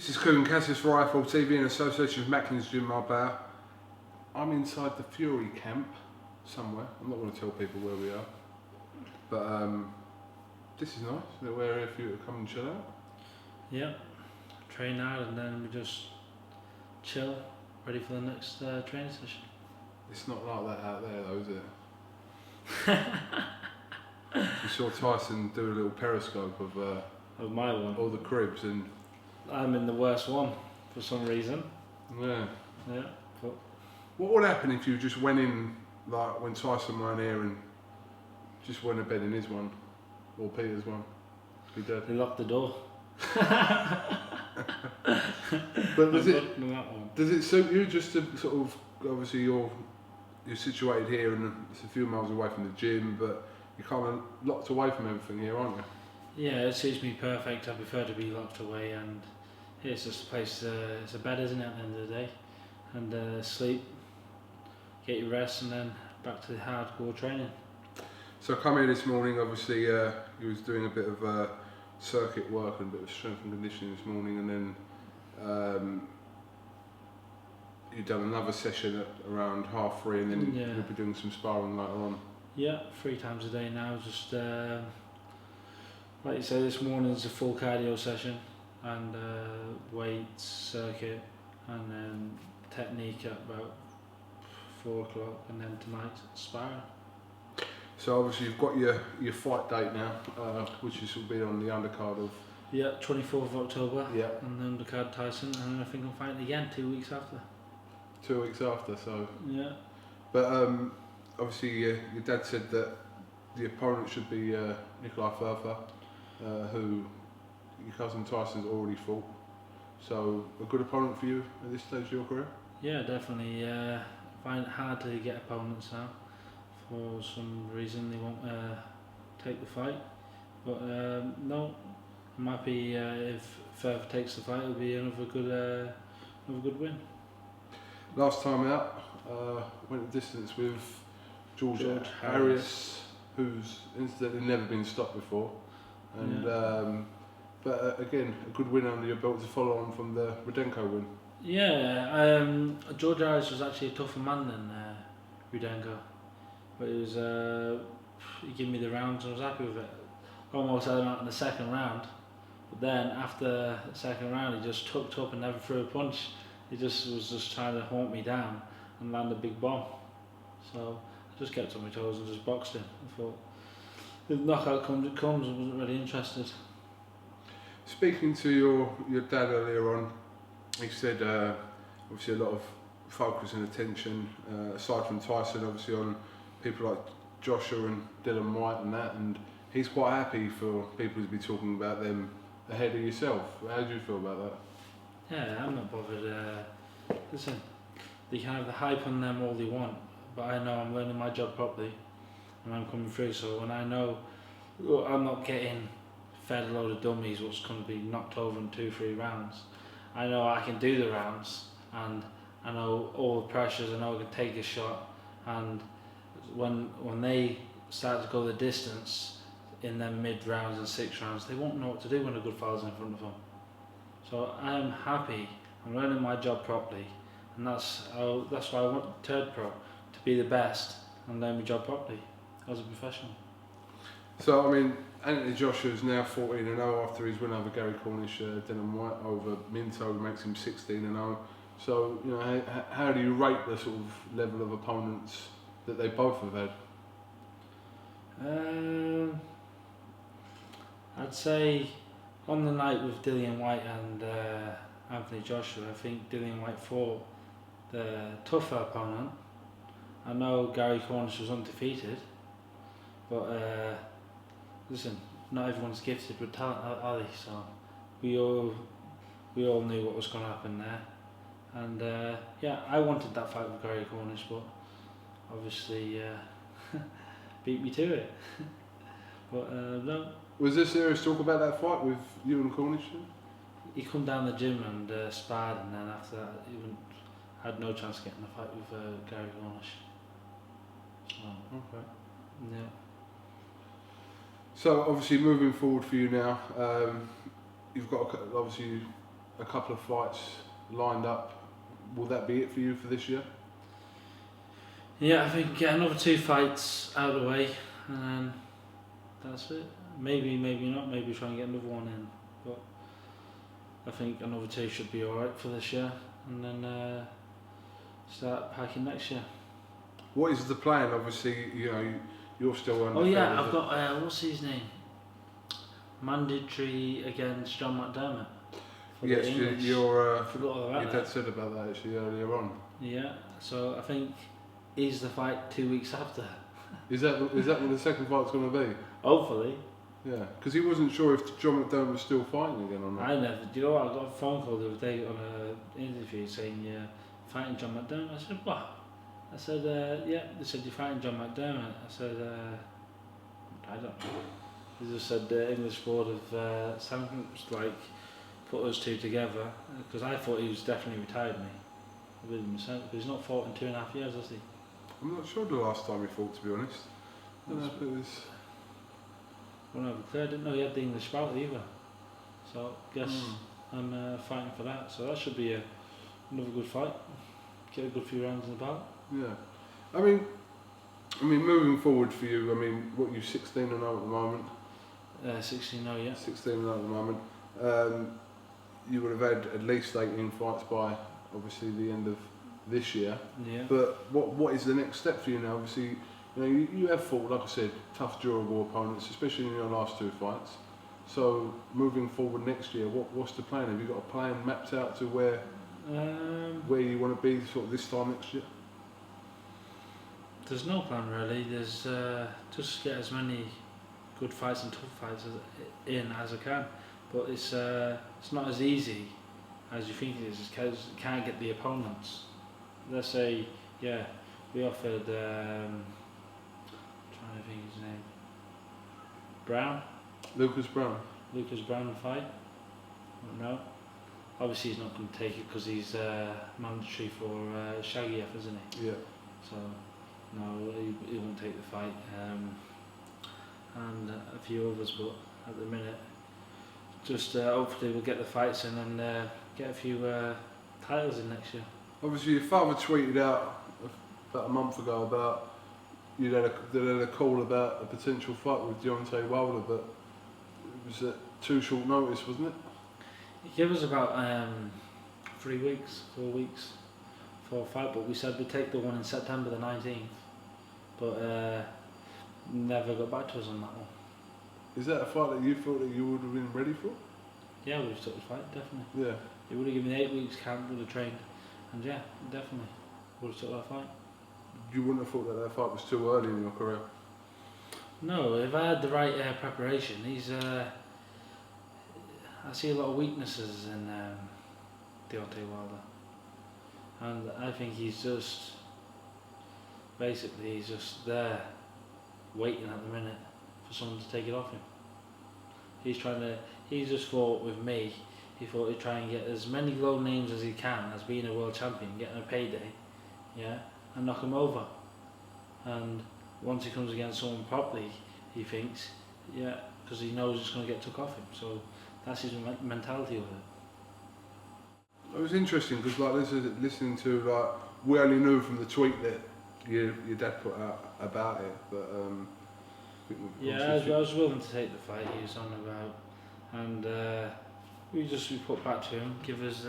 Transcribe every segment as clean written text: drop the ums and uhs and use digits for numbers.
This is KUGAN CASSIUS Rifle TV in association with Macklin's Gym Marbella. I'm inside the Fury camp somewhere. I'm not going to tell people where we are, but this is nice. A little area for you to come and chill out. Yeah, train out and then we just chill, ready for the next training session. It's not like that out there though, is it? You saw Tyson do a little periscope of my one. all the cribs, and I'm in the worst one for some reason. yeah. Yeah. But What would happen if you just went in, like when Tyson went here and just went to bed in his one, or Peter's one? Be dead. they locked the door. But does it suit you just to sort of, obviously you're situated here and it's a few miles away from the gym, but you're kind of locked away from everything here, aren't you? Yeah, it suits me perfect. I prefer to be locked away, and it's just a place. It's a bed, isn't it? At the end of the day, and sleep, get your rest, and then back to the hardcore training. So I come here this morning, obviously you was doing a bit of circuit work and a bit of strength and conditioning this morning, and then you've done another session at around 3:30, and then you'll be doing some sparring later on. Yeah, 3 times a day now. Just like you say, this morning's a full cardio session, and weights, circuit, and then technique at about 4 o'clock, and then tonight sparring. So obviously you've got your fight date now, which is will be on the undercard of. Yeah, 24th of October. Yeah. And then undercard Tyson, and then I think I'm fighting again 2 weeks after. 2 weeks after, so. Yeah. But obviously your dad said that the opponent should be Nikolai Further, who your cousin Tyson's already fought. So a good opponent for you at this stage of your career? Yeah, definitely. I find it hard to get opponents now. For some reason they won't take the fight. But no, I'm happy if Further takes the fight, it'll be another good win. Last time out, went the distance with George Harris, who's incidentally never been stopped before. And but again, a good win under your belt to follow on from the Rudenko win. Yeah, George Harris was actually a tougher man than Rudenko, but it was he gave me the rounds and I was happy with it. Almost had him out in the second round, but then after the second round he just tucked up and never threw a punch. He was just trying to haunt me down and land a big bomb. So I just kept on my toes and just boxed him. I thought, if the knockout comes, it comes. I wasn't really interested. Speaking to your dad earlier on, he said obviously a lot of focus and attention, aside from Tyson, obviously on people like Joshua and Dylan Whyte and that, and he's quite happy for people to be talking about them ahead of yourself. How do you feel about that? Yeah, I'm not bothered. Listen, they can have the hype on them all they want, but I know I'm learning my job properly and I'm coming through. So when I know I'm not getting fed a load of dummies what's going to be knocked over in 2-3 rounds, I know I can do the rounds, and I know all the pressures. I know I can take a shot, and when they start to go the distance in their mid rounds and 6 rounds, they won't know what to do when a good fighter's in front of them. So I am happy. I'm learning my job properly, and that's why I want Third Pro to be the best and learn my job properly as a professional. So I mean, Anthony Joshua's now 14-0 after his win over Gary Cornish. Dylan Whyte over Minto makes him 16-0. So you know, how do you rate the sort of level of opponents that they both have had? I'd say on the night with Dillian Whyte and Anthony Joshua, I think Dillian Whyte fought the tougher opponent. I know Gary Cornish was undefeated, but listen, not everyone's gifted with talent, are they? So we all knew what was going to happen there, and yeah, I wanted that fight with Gary Cornish, but obviously beat me to it. But no. Was there serious talk about that fight with you and Cornish? He come down the gym and sparred, and then after that, I had no chance of getting a fight with Gary Cornish. So, okay. Yeah. So obviously moving forward for you now, you've got obviously a couple of fights lined up. Will that be it for you for this year? Yeah, I think get another 2 fights out of the way, and then that's it. Maybe not. Maybe try and get another one in. But I think another 2 should be alright for this year, and then start packing next year. What is the plan? Obviously, you're still on. Oh yeah, I've got what's his name? Mandatory against John McDermott. Yes, your Forgot dad said about that actually earlier on. Yeah, so I think he's the fight 2 weeks after. Is that what the second fight's going to be? Hopefully. Yeah, because he wasn't sure if John McDermott was still fighting again or not. I never. Do you know what? I got a phone call the other day on an interview saying you're fighting John McDermott. I said, what? I said, yeah. They said you're fighting John McDermott. I said, I don't know. They just said the English Board of Sanctions put us 2 together because I thought he was definitely retired me. Because he's not fought in 2.5 years, has he? I'm not sure the last time he fought, to be honest. I don't know if it was. Well, I didn't know he had the English bout either. So I guess I'm fighting for that. So that should be another good fight. Get a good few rounds in the bout. Yeah. I mean, moving forward for you, what, you're 16 and 0 at the moment? 16 now, yeah. 16 and 0 at the moment. You would have had at least 18 fights by, obviously, the end of this year. Yeah. But what is the next step for you now? Obviously, you have fought, like I said, tough, durable opponents, especially in your last 2 fights. So, moving forward next year, what's the plan? Have you got a plan mapped out to where you want to be sort of this time next year? There's no plan really. There's just get as many good fights and tough fights as I can. But it's not as easy as you think it is because you can't get the opponents. Let's say, yeah, we offered, I'm trying to think his name, Lucas Brown a fight. No, obviously he's not going to take it because he's mandatory for Shaggy, isn't he? Yeah. So no, he won't take the fight, and a few others. But at the minute, just hopefully we'll get the fights in and get a few titles in next year. Obviously, your father tweeted out about a month ago about they had a call about a potential fight with Deontay Wilder, but it was at too short notice, wasn't it? He gave us about 3 weeks, 4 weeks for a fight, but we said we'd take the one in September the 19th, but never got back to us on that one. Is that a fight that you thought that you would have been ready for? Yeah, we would have took the fight, definitely. Yeah. He would have given me 8 weeks camp, would have trained, and yeah, definitely would have took that fight. You wouldn't have thought that fight was too early in your career? No, if I had the right preparation, I see a lot of weaknesses in Deontay Wilder, and I think he's just there waiting at the minute for someone to take it off him. He's just fought with me. He thought he'd try and get as many low names as he can as being a world champion, getting a payday, yeah, and knock him over. And once he comes against someone properly, he thinks, yeah, because he knows it's going to get took off him. So that's his mentality of it. It was interesting because listening to we only knew from the tweet that your dad put out about it, but yeah, I was willing to take the fight he was on about, and we put back to him, give us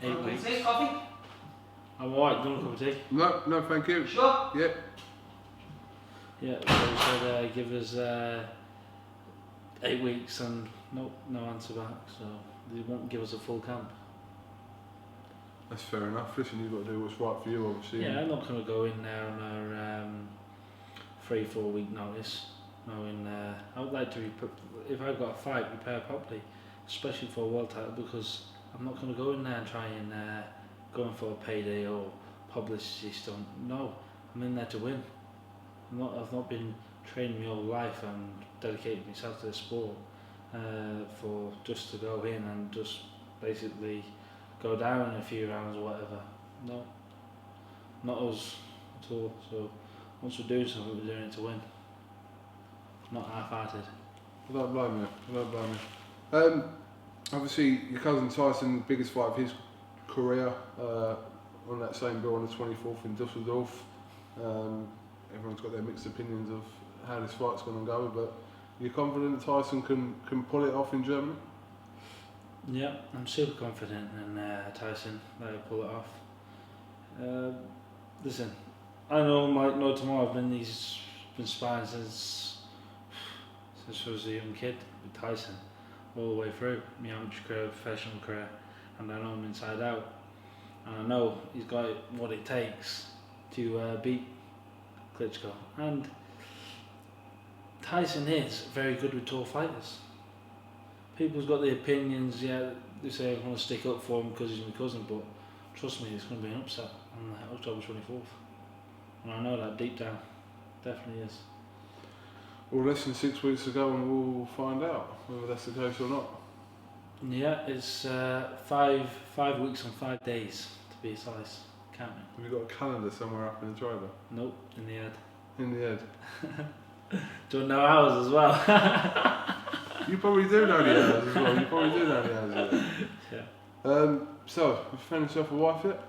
8 weeks. Coffee? I'm alright, do you want a cup of tea? No, thank you. Sure. Yeah. Yeah, so he said give us 8 weeks and no answer back, so they won't give us a full camp. That's fair enough. Listen, you've got to do what's right for you, obviously. Yeah, I'm not going to go in there on our 3-4 week notice, knowing I would like to, if I've got a fight, prepare properly, especially for a world title, because I'm not going to go in there and try and go in for a payday or publicity stunt. No, I'm in there to win. I've not been training my whole life and dedicated myself to the sport for just to go in and just basically go down in a few rounds or whatever. No, not us at all. So once we're doing something, we're doing it to win, not half-hearted. I don't blame you. Obviously, your cousin Tyson, the biggest fight of his career, on that same bill on the 24th in Dusseldorf. Everyone's got their mixed opinions of how this fight's going to go, but you're confident Tyson can pull it off in Germany? Yeah, I'm super confident in Tyson that he'll pull it off. Listen, I know Mike know tomorrow. He's been sparring since I was a young kid with Tyson, all the way through my amateur career, professional career, and I know him inside out. And I know he's got what it takes to beat Klitschko. And Tyson is very good with tall fighters. People's got the opinions, yeah, they say I want to stick up for him because he's my cousin, but trust me, it's going to be an upset on October 24th. And I know that deep down, definitely is. Well, less than 6 weeks to go and we'll find out whether that's the case or not. Yeah, it's 5 weeks and 5 days to be precise. Counting. Have you got a calendar somewhere up in the driver? Nope, in the head. In the head? Do you know hours as well? You probably do know the hours as well. You probably do know the hours as well. Yeah. So, have you found yourself a wife yet?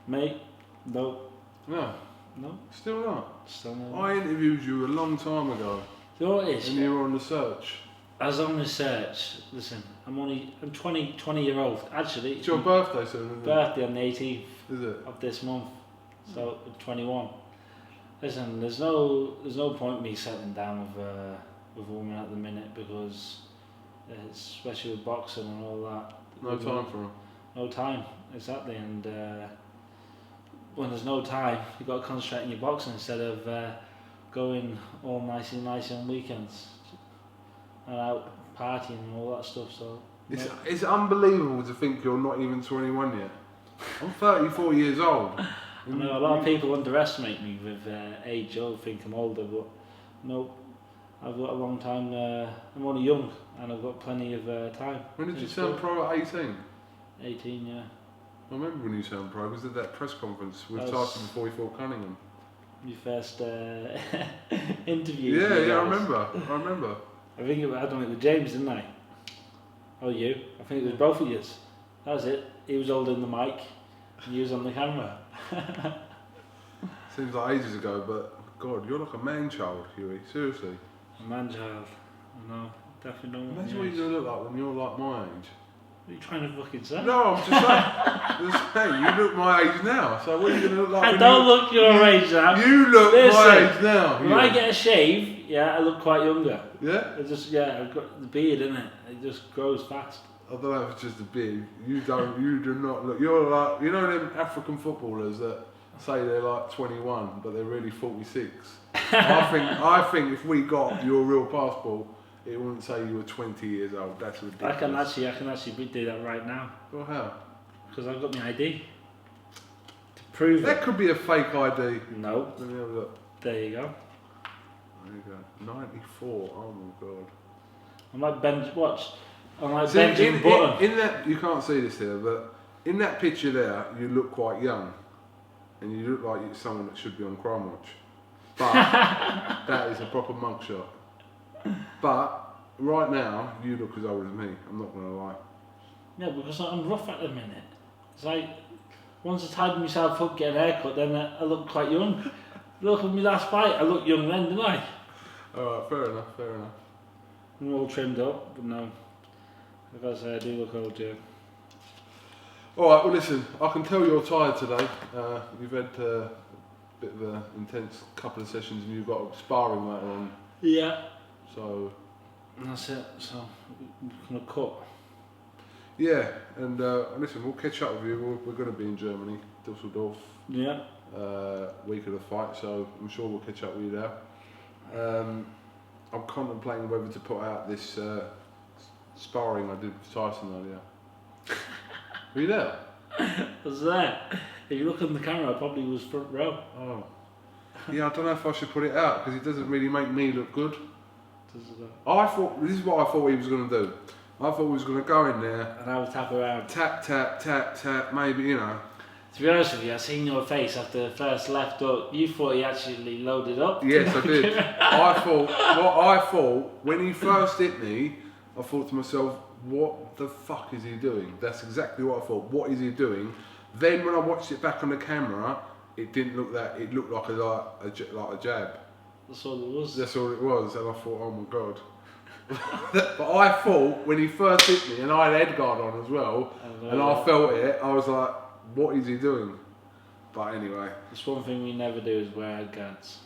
Mate, nope. No. No. Still not? Still no. I interviewed you a long time ago. You know what it is? And you were on the search. I was on the search. Listen, I'm 20-year-old. Actually, It's your birthday soon, isn't it? birthday on the 18th Is it? of this month. So, 21. Listen, there's no point me settling down with a woman at the minute because, especially with boxing and all that. No time for him. No time, exactly. And when there's no time, you've got to concentrate on your boxing instead of going all nice on weekends and out partying and all that stuff. So it's unbelievable to think you're not even 21 yet. I'm 34 years old. I know a lot of people underestimate me with age. Or think I'm older, but no, I've got a long time. I'm only young, and I've got plenty of time. When did you turn pro at 18? 18, yeah. I remember when you turned pro. Was at that press conference with That Tyson before he fought Cunningham. Your first interview. Yeah, I remember. I think I done it with James, didn't I? Oh, you? I think it was both of yous. That was it. He was holding the mic, and you was on the camera. Seems like ages ago, but God, you're like a man-child, Hughie. Seriously. A man-child. I know. Definitely don't want Imagine the what age. you're gonna look like when you're like my age. What are you trying to fucking say? No, I'm just saying. You look my age now. So what are you gonna look like? I when don't look your age now. You look my Listen, age now. When I get a shave, yeah, I look quite younger. Yeah. It just, I've got the beard, innit? It just grows fast. I don't know if it's just a beard. You do not look. You're like, you know them African footballers that say they're like 21, but they're really 46. I think if we got your real passport, it wouldn't say you were 20 years old. That's ridiculous. I can actually do that right now. Well, how? Because I've got my ID. To prove That it. could be a fake ID. No. Let me have a look. There you go. There you go. 94. Oh my God. I might watch. I might See, Benjamin Button. in that, you can't see this here, but in that picture there, you look quite young. And you look like you're someone that should be on Crime Watch. But that is a proper mugshot. But right now, you look as old as me. I'm not going to lie. Yeah, because I'm rough at the minute. It's like, once I tied myself up, get an haircut, then I look quite young. Look at my last fight, I look young then, didn't I? Alright, fair enough. I'm all trimmed up, but no. Like I say, I do look old, yeah. Alright, well listen, I can tell you're tired today. You've had a bit of an intense couple of sessions and you've got sparring later on. Yeah. So... And that's it, so we're going to cut. Yeah, and listen, we'll catch up with you. We're going to be in Germany, Dusseldorf. Yeah. Week of the fight, so I'm sure we'll catch up with you there. I'm contemplating whether to put out this sparring I did with Tyson earlier. Were you there? What's that? If you look on the camera, I probably was front row. Oh. Yeah, I don't know if I should put it out because it doesn't really make me look good. I thought, this is what I thought he was going to do. I thought he was going to go in there and I would tap around. Tap, maybe, you know. To be honest with you, I seen your face after the first left hook. You thought he actually loaded up. Yes, I did. I thought when he first hit me, I thought to myself, what the fuck is he doing? That's exactly what I thought. What is he doing? Then when I watched it back on the camera, it didn't look that. It looked like a jab. That's all it was. That's all it was, and I thought, oh my god. But I thought when he first hit me, and I had head guard on as well, and I felt it. I was like, what is he doing? But anyway. It's one thing we never do is wear head guards.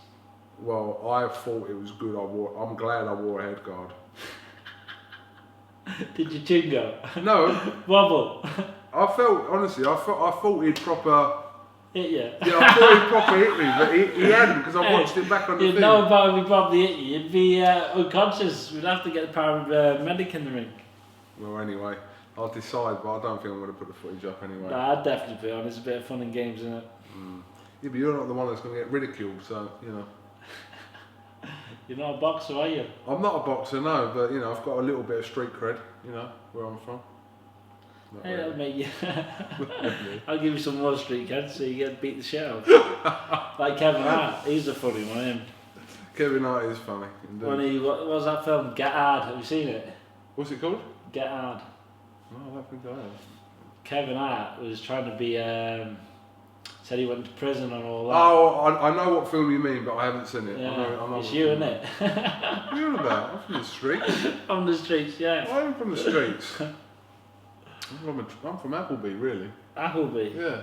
Well, I thought it was good. I'm glad I wore a head guard. Did you chingo? No. Wobble. I felt, honestly, I thought he'd proper hit you. Yeah, I thought he'd proper hit me, but he hadn't, because I watched it back on the You'd thing. know about if he probably hit you. You'd be unconscious. We'd have to get a paramedic in the ring. Well, anyway, I'll decide, but I don't think I'm going to put the footage up anyway. Nah, I'd definitely put it on. It's a bit of fun and games, isn't it? Yeah, but you're not the one that's going to get ridiculed, so, you know. You're not a boxer, are you? I'm not a boxer, no, but, you know, I've got a little bit of street cred, you know, where I'm from. Not Hey, really. that'll make you. I'll give you some more street cred so you get beat the shit out of. Like Kevin Hart, he's a funny one, him. Kevin Hart is funny, indeed. When what was that film? Get Hard. Have you seen it? What's it called? Get Hard. No, I don't think I have. Kevin Hart was trying to be. Said he went to prison and all that. Oh, I know what film you mean, but I haven't seen it. Yeah, I know it's what you, film. innit? What are you on about? I'm from the streets. On the streets, yeah. I'm from the streets. I'm from Appleby, really. Appleby. Yeah.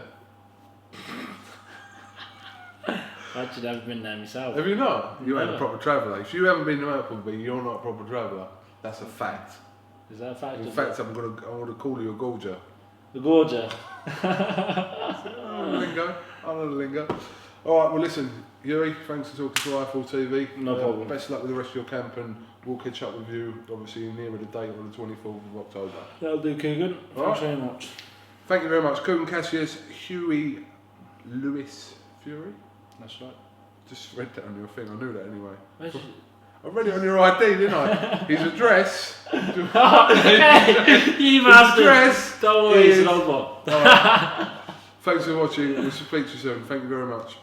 I've actually never been there myself. Have you not? You ain't a Never. proper traveller. If you haven't been to Appleby, you're not a proper traveller. That's a fact. Is that a fact? In fact, I'm gonna call you a gorger. The Gorger. Lingo. I know the lingo. All right. Well, listen, Hughie. Thanks for talking to Rifle TV. No problem. Best of luck with the rest of your camp, and we'll catch up with you obviously nearer the date on the 24th of October. That'll do, Kugan. Thanks very much. Thank you very much, KUGAN, CASSIUS, Hughie, Lewis, Fury. That's right. Just read that on your thing. I knew that anyway. Where's I read it on your ID, didn't I? His address. you bastard! Address. Don't worry, it's an old one. Thanks for watching. We'll speak to you soon. Thank you very much.